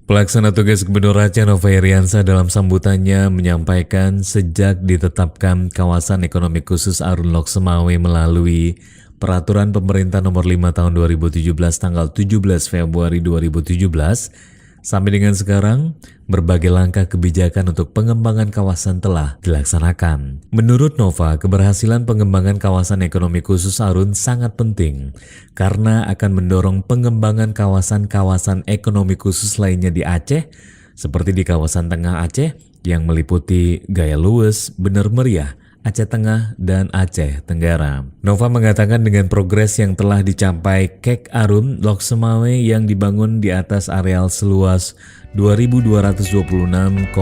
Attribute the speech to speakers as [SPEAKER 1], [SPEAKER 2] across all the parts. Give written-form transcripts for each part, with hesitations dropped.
[SPEAKER 1] Pelaksana tugas Gubernur Aceh Nova Iriansyah dalam sambutannya menyampaikan sejak ditetapkan kawasan ekonomi khusus Arun Lok Semawe melalui Peraturan Pemerintah Nomor 5 Tahun 2017 tanggal 17 Februari 2017 sampai dengan sekarang, berbagai langkah kebijakan untuk pengembangan kawasan telah dilaksanakan. Menurut Nova, keberhasilan pengembangan kawasan ekonomi khusus Arun sangat penting karena akan mendorong pengembangan kawasan-kawasan ekonomi khusus lainnya di Aceh, seperti di kawasan Tengah Aceh yang meliputi Gaya Luwes, Bener Meriah, Aceh Tengah, dan Aceh Tenggara. Nova mengatakan dengan progres yang telah dicapai Kek Arun Lok Semawe yang dibangun di atas areal seluas 2.226,64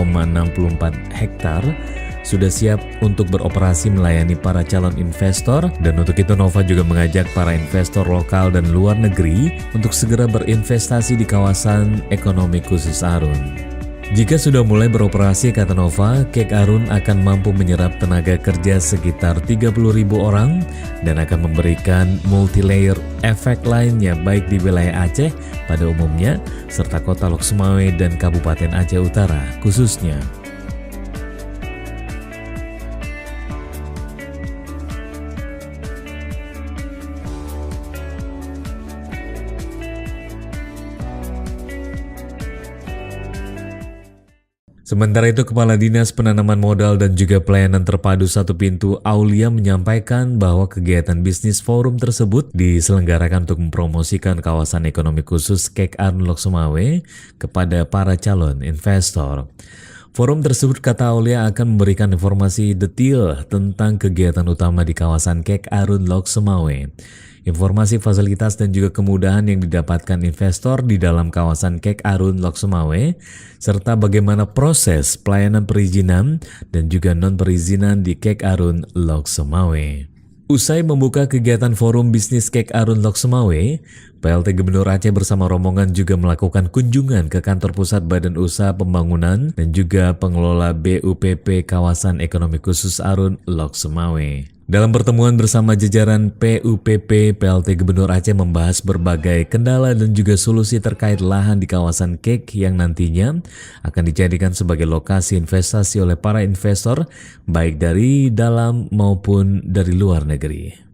[SPEAKER 1] hektar sudah siap untuk beroperasi melayani para calon investor, dan untuk itu Nova juga mengajak para investor lokal dan luar negeri untuk segera berinvestasi di kawasan ekonomi khusus Arun. Jika sudah mulai beroperasi, kata Nova, Kek Arun akan mampu menyerap tenaga kerja sekitar 30.000 orang dan akan memberikan multi-layer efek lainnya baik di wilayah Aceh pada umumnya, serta kota Lok Semawe dan Kabupaten Aceh Utara khususnya. Sementara itu, Kepala Dinas Penanaman Modal dan juga Pelayanan Terpadu Satu Pintu Aulia menyampaikan bahwa kegiatan bisnis forum tersebut diselenggarakan untuk mempromosikan kawasan ekonomi khusus Kek Arun Lok Semawe kepada para calon investor. Forum tersebut, kata Aulia, akan memberikan informasi detail tentang kegiatan utama di kawasan Kek Arun Lok Semawe, informasi fasilitas dan juga kemudahan yang didapatkan investor di dalam kawasan Kek Arun Lok Semawe, serta bagaimana proses pelayanan perizinan dan juga non-perizinan di Kek Arun Lok Semawe. Usai membuka kegiatan forum bisnis Kek Arun Lok Semawe, PLT Gubernur Aceh bersama rombongan juga melakukan kunjungan ke kantor pusat Badan Usaha Pembangunan dan juga pengelola BUPP Kawasan Ekonomi Khusus Arun Lok Semawe. Dalam pertemuan bersama jajaran PUPP, PLT Gubernur Aceh membahas berbagai kendala dan juga solusi terkait lahan di kawasan Kek yang nantinya akan dijadikan sebagai lokasi investasi oleh para investor baik dari dalam maupun dari luar negeri.